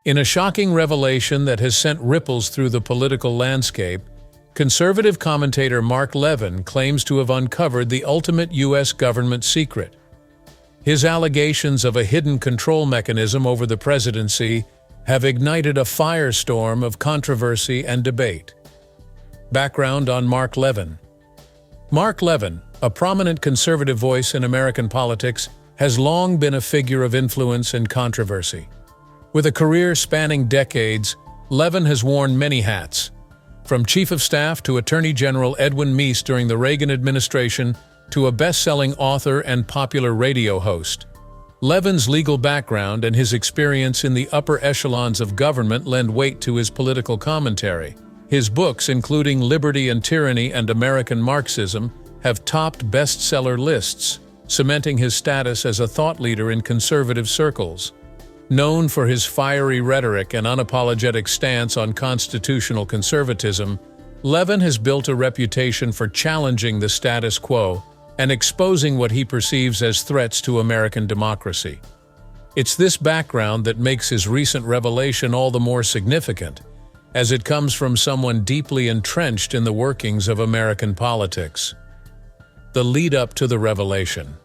In a shocking revelation that has sent ripples through the political landscape, conservative commentator Mark Levin claims to have uncovered the ultimate U.S. government secret. His allegations of a hidden control mechanism over the presidency have ignited a firestorm of controversy and debate. Background on Mark Levin. Mark Levin, a prominent conservative voice in American politics, has long been a figure of influence and controversy. With a career spanning decades, Levin has worn many hats. From Chief of Staff to Attorney General Edwin Meese during the Reagan administration to a best-selling author and popular radio host. Levin's legal background and his experience in the upper echelons of government lend weight to his political commentary. His books, including Liberty and Tyranny and American Marxism, have topped bestseller lists, cementing his status as a thought leader in conservative circles. Known for his fiery rhetoric and unapologetic stance on constitutional conservatism, Levin has built a reputation for challenging the status quo and exposing what he perceives as threats to American democracy. It's this background that makes his recent revelation all the more significant, as it comes from someone deeply entrenched in the workings of American politics. The lead-up to the revelation.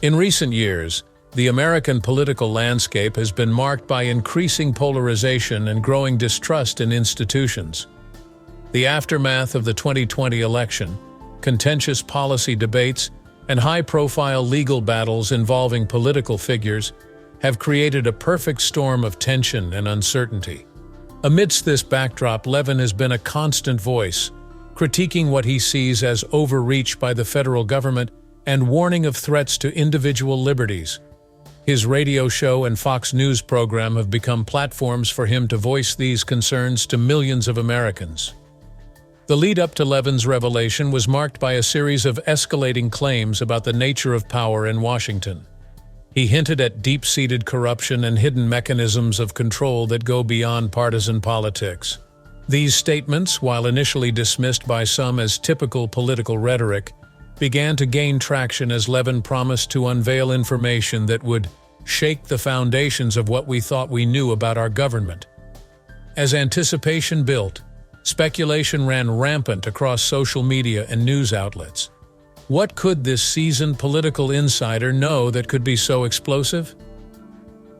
In recent years, the American political landscape has been marked by increasing polarization and growing distrust in institutions. The aftermath of the 2020 election, contentious policy debates, and high-profile legal battles involving political figures have created a perfect storm of tension and uncertainty. Amidst this backdrop, Levin has been a constant voice, critiquing what he sees as overreach by the federal government and warning of threats to individual liberties. His radio show and Fox News program have become platforms for him to voice these concerns to millions of Americans. The lead-up to Levin's revelation was marked by a series of escalating claims about the nature of power in Washington. He hinted at deep-seated corruption and hidden mechanisms of control that go beyond partisan politics. These statements, while initially dismissed by some as typical political rhetoric, began to gain traction as Levin promised to unveil information that would shake the foundations of what we thought we knew about our government. As anticipation built, speculation ran rampant across social media and news outlets. What could this seasoned political insider know that could be so explosive?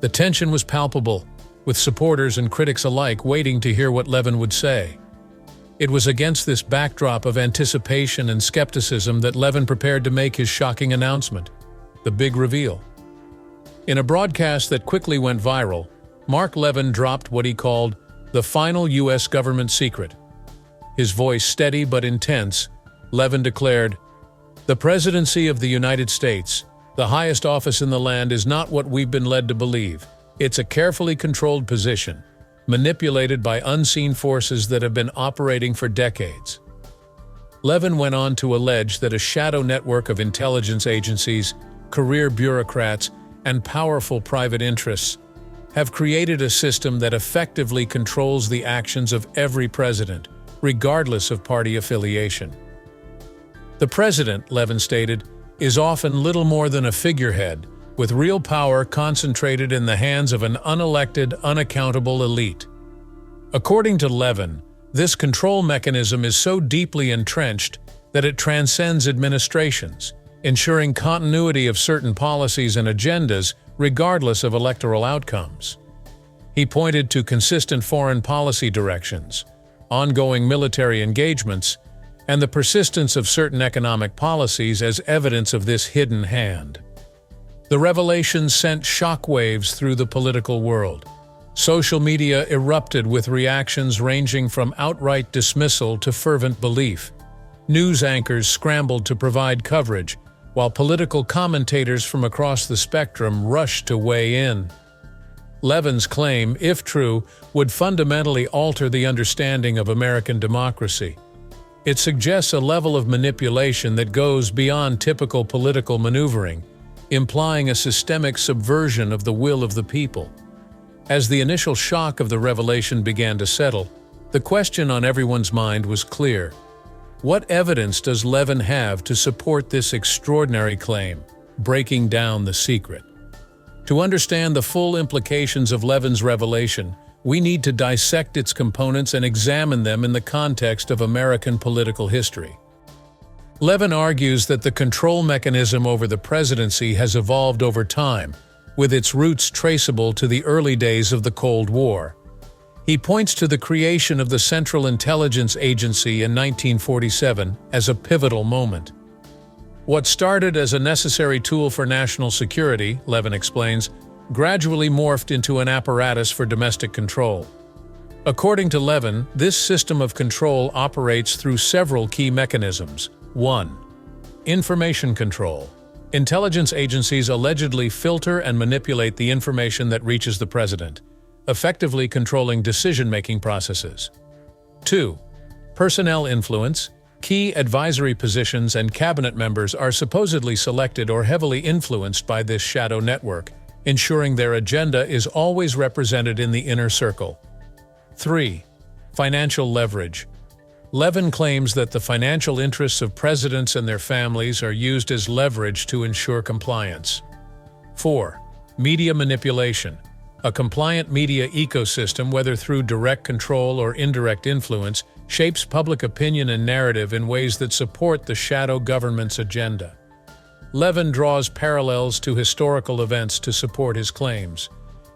The tension was palpable, with supporters and critics alike waiting to hear what Levin would say. It was against this backdrop of anticipation and skepticism that Levin prepared to make his shocking announcement, the big reveal. In a broadcast that quickly went viral, Mark Levin dropped what he called the final U.S. government secret. His voice steady but intense, Levin declared, "The presidency of the United States, the highest office in the land, is not what we've been led to believe. It's a carefully controlled position, manipulated by unseen forces that have been operating for decades." Levin went on to allege that a shadow network of intelligence agencies, career bureaucrats, and powerful private interests have created a system that effectively controls the actions of every president, regardless of party affiliation. The president, Levin stated, is often little more than a figurehead, with real power concentrated in the hands of an unelected, unaccountable elite. According to Levin, this control mechanism is so deeply entrenched that it transcends administrations, ensuring continuity of certain policies and agendas regardless of electoral outcomes. He pointed to consistent foreign policy directions, ongoing military engagements, and the persistence of certain economic policies as evidence of this hidden hand. The revelation sent shockwaves through the political world. Social media erupted with reactions ranging from outright dismissal to fervent belief. News anchors scrambled to provide coverage, while political commentators from across the spectrum rushed to weigh in. Levin's claim, if true, would fundamentally alter the understanding of American democracy. It suggests a level of manipulation that goes beyond typical political maneuvering, implying a systemic subversion of the will of the people. As the initial shock of the revelation began to settle, the question on everyone's mind was clear. What evidence does Levin have to support this extraordinary claim? Breaking down the secret. To understand the full implications of Levin's revelation, we need to dissect its components and examine them in the context of American political history. Levin argues that the control mechanism over the presidency has evolved over time, with its roots traceable to the early days of the Cold War. He points to the creation of the Central Intelligence Agency in 1947 as a pivotal moment. What started as a necessary tool for national security, Levin explains, gradually morphed into an apparatus for domestic control. According to Levin, this system of control operates through several key mechanisms. 1. Information control. Intelligence agencies allegedly filter and manipulate the information that reaches the president, effectively controlling decision-making processes. 2. Personnel influence. Key advisory positions and cabinet members are supposedly selected or heavily influenced by this shadow network, ensuring their agenda is always represented in the inner circle. 3. Financial leverage. Levin claims that the financial interests of presidents and their families are used as leverage to ensure compliance. 4. Media manipulation. A compliant media ecosystem, whether through direct control or indirect influence, shapes public opinion and narrative in ways that support the shadow government's agenda. Levin draws parallels to historical events to support his claims.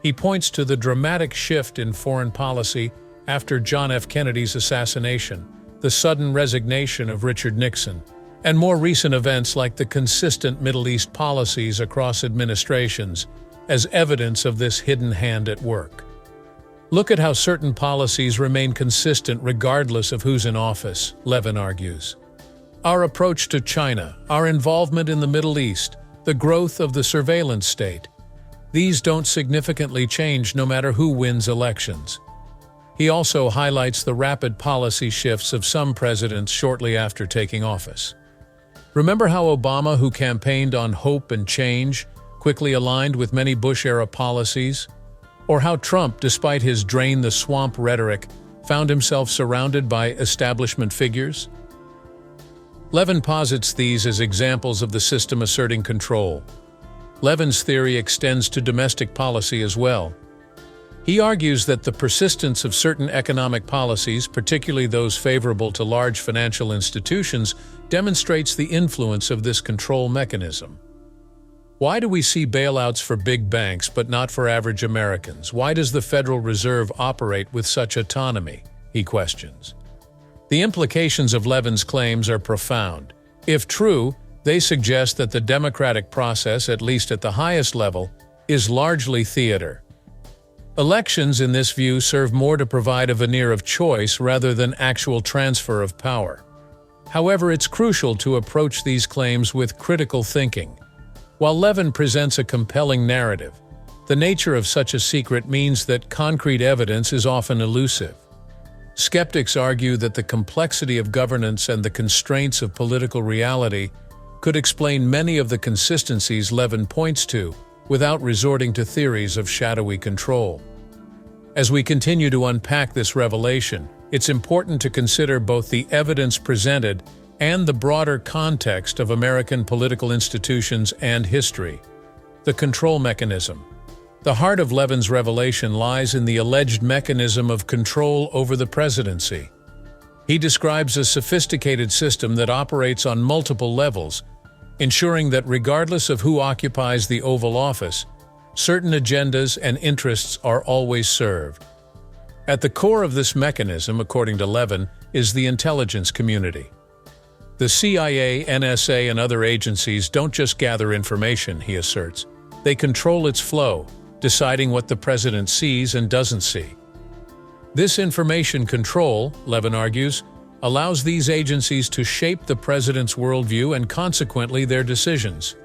He points to the dramatic shift in foreign policy after John F. Kennedy's assassination, the sudden resignation of Richard Nixon, and more recent events like the consistent Middle East policies across administrations as evidence of this hidden hand at work. Look at how certain policies remain consistent regardless of who's in office, Levin argues. Our approach to China, our involvement in the Middle East, the growth of the surveillance state, these don't significantly change no matter who wins elections. He also highlights the rapid policy shifts of some presidents shortly after taking office. Remember how Obama, who campaigned on hope and change, quickly aligned with many Bush-era policies? Or how Trump, despite his drain-the-swamp rhetoric, found himself surrounded by establishment figures? Levin posits these as examples of the system asserting control. Levin's theory extends to domestic policy as well. He argues that the persistence of certain economic policies, particularly those favorable to large financial institutions, demonstrates the influence of this control mechanism. Why do we see bailouts for big banks but not for average Americans? Why does the Federal Reserve operate with such autonomy? He questions. The implications of Levin's claims are profound. If true, they suggest that the democratic process, at least at the highest level, is largely theater. Elections, in this view, serve more to provide a veneer of choice rather than actual transfer of power. However, it's crucial to approach these claims with critical thinking. While Levin presents a compelling narrative, the nature of such a secret means that concrete evidence is often elusive. Skeptics argue that the complexity of governance and the constraints of political reality could explain many of the consistencies Levin points to without resorting to theories of shadowy control. As we continue to unpack this revelation, it's important to consider both the evidence presented and the broader context of American political institutions and history. The control mechanism. The heart of Levin's revelation lies in the alleged mechanism of control over the presidency. He describes a sophisticated system that operates on multiple levels, ensuring that regardless of who occupies the Oval Office, certain agendas and interests are always served. At the core of this mechanism, according to Levin, is the intelligence community. The CIA, NSA, and other agencies don't just gather information, he asserts. They control its flow, deciding what the president sees and doesn't see. This information control, Levin argues, allows these agencies to shape the president's worldview and consequently their decisions.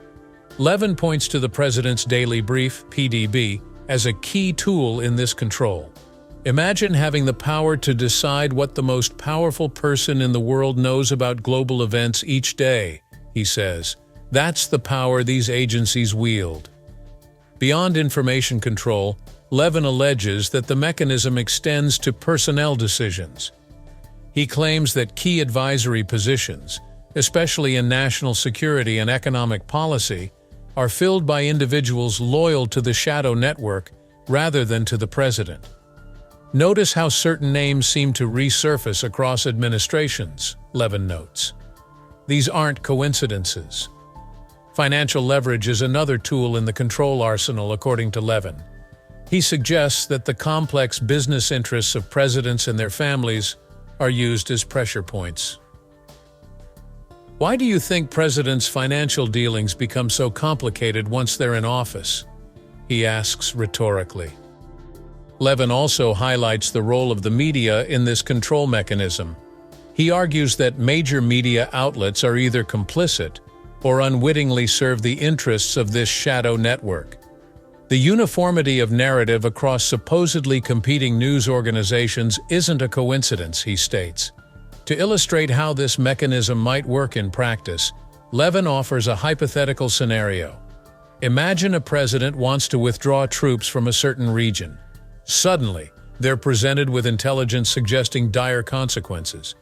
Levin points to the President's Daily Brief, PDB, as a key tool in this control. Imagine having the power to decide what the most powerful person in the world knows about global events each day, he says. That's the power these agencies wield. Beyond information control, Levin alleges that the mechanism extends to personnel decisions. He claims that key advisory positions, especially in national security and economic policy, are filled by individuals loyal to the shadow network rather than to the president. Notice how certain names seem to resurface across administrations, Levin notes. These aren't coincidences. Financial leverage is another tool in the control arsenal, according to Levin. He suggests that the complex business interests of presidents and their families are used as pressure points. Why do you think presidents' financial dealings become so complicated once they're in office? He asks rhetorically. Levin also highlights the role of the media in this control mechanism. He argues that major media outlets are either complicit or unwittingly serve the interests of this shadow network. The uniformity of narrative across supposedly competing news organizations isn't a coincidence, he states. To illustrate how this mechanism might work in practice, Levin offers a hypothetical scenario. Imagine a president wants to withdraw troops from a certain region. Suddenly, they're presented with intelligence suggesting dire consequences.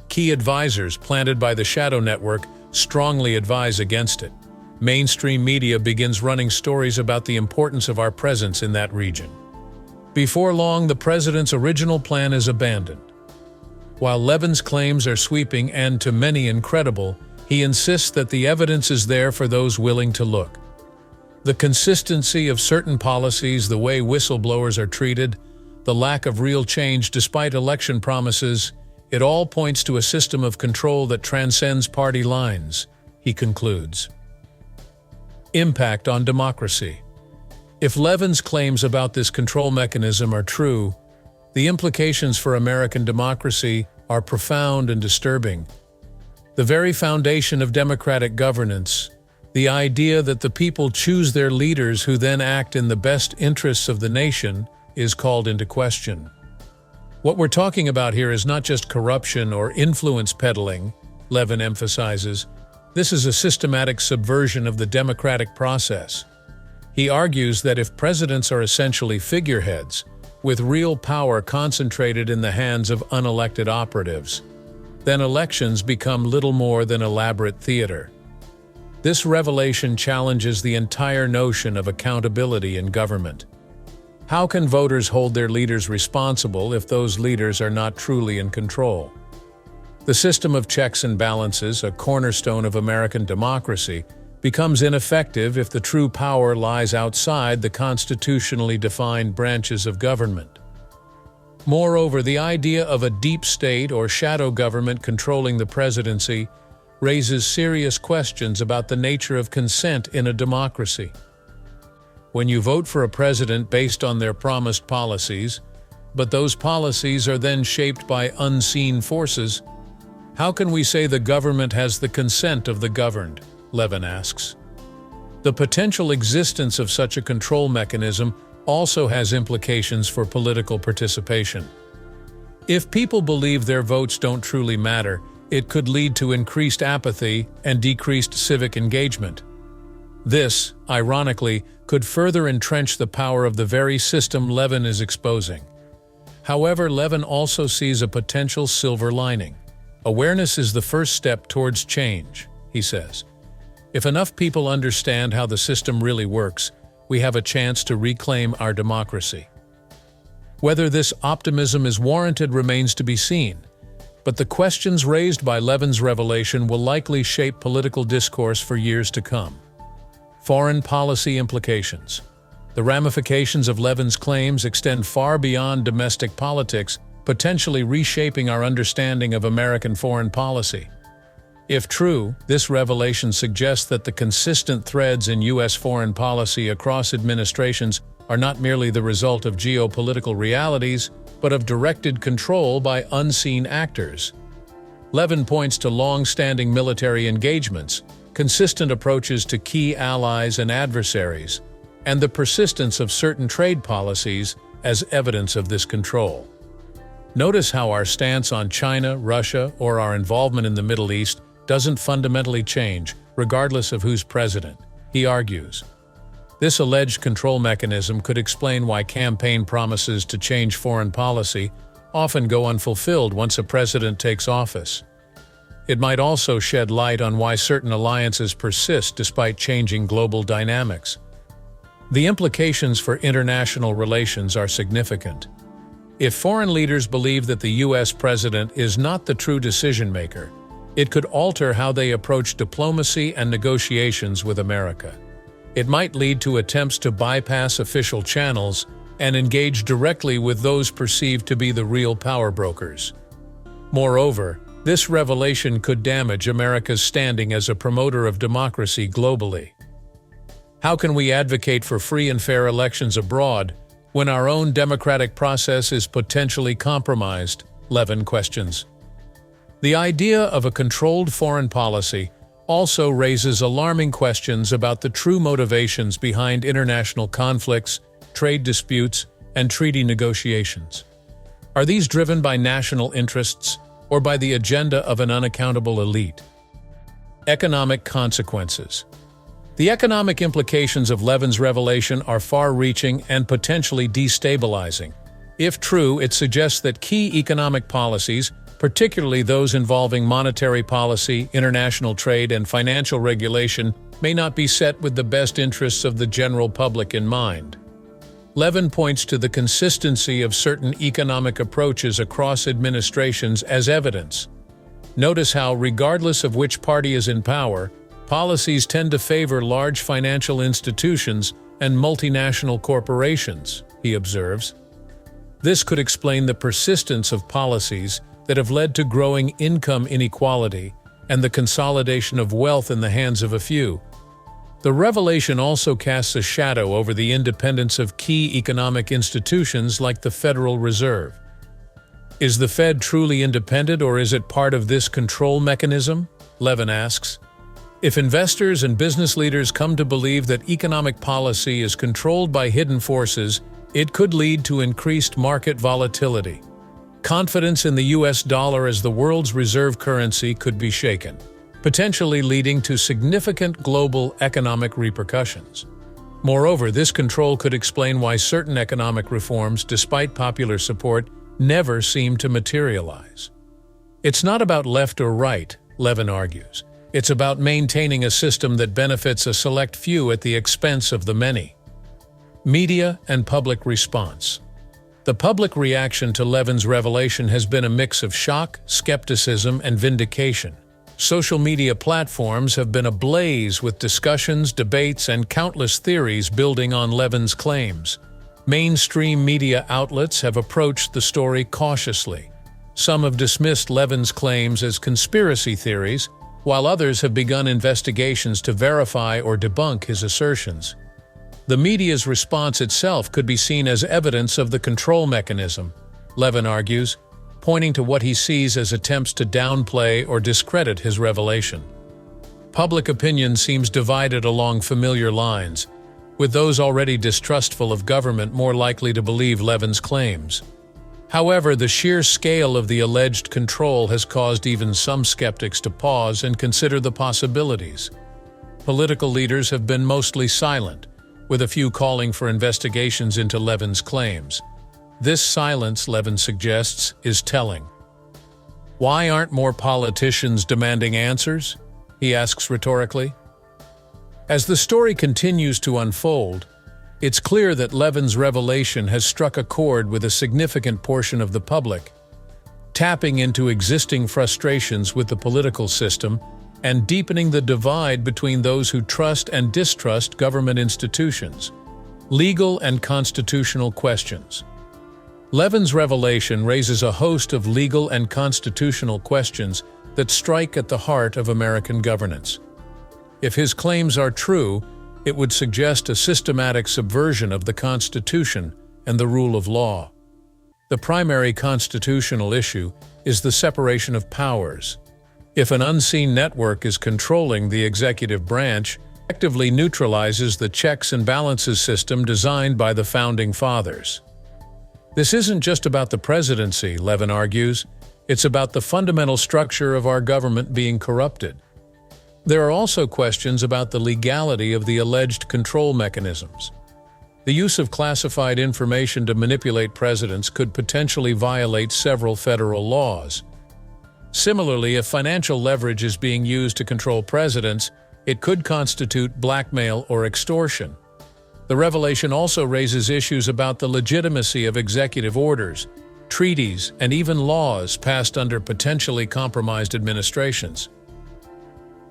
Key advisors planted by the shadow network strongly advise against it. Mainstream media begins running stories about the importance of our presence in that region. Before long, the president's original plan is abandoned. While Levin's claims are sweeping and, to many, incredible, he insists that the evidence is there for those willing to look. The consistency of certain policies, the way whistleblowers are treated, the lack of real change despite election promises, it all points to a system of control that transcends party lines, he concludes. Impact on democracy. If Levin's claims about this control mechanism are true, the implications for American democracy are profound and disturbing. The very foundation of democratic governance, the idea that the people choose their leaders who then act in the best interests of the nation, is called into question. What we're talking about here is not just corruption or influence peddling, Levin emphasizes. This is a systematic subversion of the democratic process. He argues that if presidents are essentially figureheads, with real power concentrated in the hands of unelected operatives, then elections become little more than elaborate theater. This revelation challenges the entire notion of accountability in government. How can voters hold their leaders responsible if those leaders are not truly in control? The system of checks and balances, a cornerstone of American democracy, becomes ineffective if the true power lies outside the constitutionally defined branches of government. Moreover, the idea of a deep state or shadow government controlling the presidency raises serious questions about the nature of consent in a democracy. When you vote for a president based on their promised policies, but those policies are then shaped by unseen forces, how can we say the government has the consent of the governed? Levin asks. The potential existence of such a control mechanism also has implications for political participation. If people believe their votes don't truly matter, it could lead to increased apathy and decreased civic engagement. This, ironically, could further entrench the power of the very system Levin is exposing. However, Levin also sees a potential silver lining. Awareness is the first step towards change, he says. If enough people understand how the system really works, we have a chance to reclaim our democracy. Whether this optimism is warranted remains to be seen, but the questions raised by Levin's revelation will likely shape political discourse for years to come. Foreign policy implications. The ramifications of Levin's claims extend far beyond domestic politics, potentially reshaping our understanding of American foreign policy. If true, this revelation suggests that the consistent threads in U.S. foreign policy across administrations are not merely the result of geopolitical realities, but of directed control by unseen actors. Levin points to long-standing military engagements, consistent approaches to key allies and adversaries, and the persistence of certain trade policies as evidence of this control. Notice how our stance on China, Russia, or our involvement in the Middle East doesn't fundamentally change, regardless of who's president, he argues. This alleged control mechanism could explain why campaign promises to change foreign policy often go unfulfilled once a president takes office. It might also shed light on why certain alliances persist despite changing global dynamics. The implications for international relations are significant. If foreign leaders believe that the U.S. president is not the true decision-maker, it could alter how they approach diplomacy and negotiations with America. It might lead to attempts to bypass official channels and engage directly with those perceived to be the real power brokers. Moreover, this revelation could damage America's standing as a promoter of democracy globally. How can we advocate for free and fair elections abroad when our own democratic process is potentially compromised? Levin questions. The idea of a controlled foreign policy also raises alarming questions about the true motivations behind international conflicts, trade disputes, and treaty negotiations. Are these driven by national interests or by the agenda of an unaccountable elite? Economic consequences. The economic implications of Levin's revelation are far-reaching and potentially destabilizing. If true, it suggests that key economic policies, particularly those involving monetary policy, international trade, and financial regulation, may not be set with the best interests of the general public in mind. Levin points to the consistency of certain economic approaches across administrations as evidence. Notice how, regardless of which party is in power, policies tend to favor large financial institutions and multinational corporations, he observes. This could explain the persistence of policies that have led to growing income inequality and the consolidation of wealth in the hands of a few. The revelation also casts a shadow over the independence of key economic institutions like the Federal Reserve. Is the Fed truly independent, or is it part of this control mechanism? Levin asks. If investors and business leaders come to believe that economic policy is controlled by hidden forces, it could lead to increased market volatility. Confidence in the U.S. dollar as the world's reserve currency could be shaken, potentially leading to significant global economic repercussions. Moreover, this control could explain why certain economic reforms, despite popular support, never seem to materialize. It's not about left or right, Levin argues. It's about maintaining a system that benefits a select few at the expense of the many. Media and public response. The public reaction to Levin's revelation has been a mix of shock, skepticism, and vindication. Social media platforms have been ablaze with discussions, debates, and countless theories building on Levin's claims. Mainstream media outlets have approached the story cautiously. Some have dismissed Levin's claims as conspiracy theories, while others have begun investigations to verify or debunk his assertions. The media's response itself could be seen as evidence of the control mechanism, Levin argues, pointing to what he sees as attempts to downplay or discredit his revelation. Public opinion seems divided along familiar lines, with those already distrustful of government more likely to believe Levin's claims. However, the sheer scale of the alleged control has caused even some skeptics to pause and consider the possibilities. Political leaders have been mostly silent, with a few calling for investigations into Levin's claims. This silence, Levin suggests, is telling. Why aren't more politicians demanding answers? He asks rhetorically. As the story continues to unfold, it's clear that Levin's revelation has struck a chord with a significant portion of the public, tapping into existing frustrations with the political system and deepening the divide between those who trust and distrust government institutions. Legal and constitutional questions. Levin's revelation raises a host of legal and constitutional questions that strike at the heart of American governance. If his claims are true, it would suggest a systematic subversion of the Constitution and the rule of law. The primary constitutional issue is the separation of powers. If an unseen network is controlling the executive branch, it effectively neutralizes the checks and balances system designed by the Founding Fathers. This isn't just about the presidency, Levin argues. It's about the fundamental structure of our government being corrupted. There are also questions about the legality of the alleged control mechanisms. The use of classified information to manipulate presidents could potentially violate several federal laws. Similarly, if financial leverage is being used to control presidents, it could constitute blackmail or extortion. The revelation also raises issues about the legitimacy of executive orders, treaties, and even laws passed under potentially compromised administrations.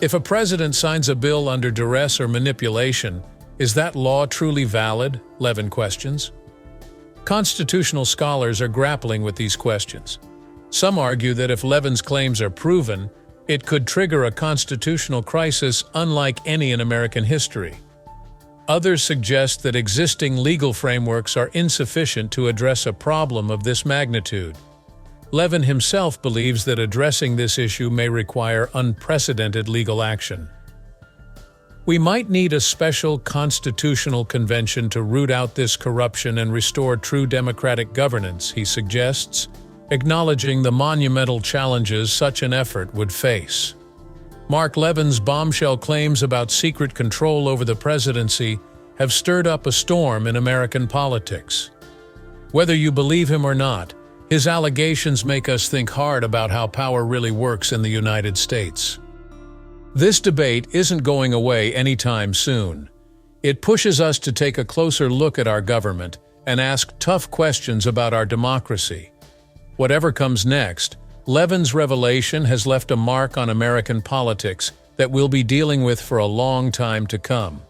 If a president signs a bill under duress or manipulation, is that law truly valid? Levin questions. Constitutional scholars are grappling with these questions. Some argue that if Levin's claims are proven, it could trigger a constitutional crisis unlike any in American history. Others suggest that existing legal frameworks are insufficient to address a problem of this magnitude. Levin himself believes that addressing this issue may require unprecedented legal action. We might need a special constitutional convention to root out this corruption and restore true democratic governance, he suggests, acknowledging the monumental challenges such an effort would face. Mark Levin's bombshell claims about secret control over the presidency have stirred up a storm in American politics. Whether you believe him or not, his allegations make us think hard about how power really works in the United States. This debate isn't going away anytime soon. It pushes us to take a closer look at our government and ask tough questions about our democracy. Whatever comes next, Levin's revelation has left a mark on American politics that we'll be dealing with for a long time to come.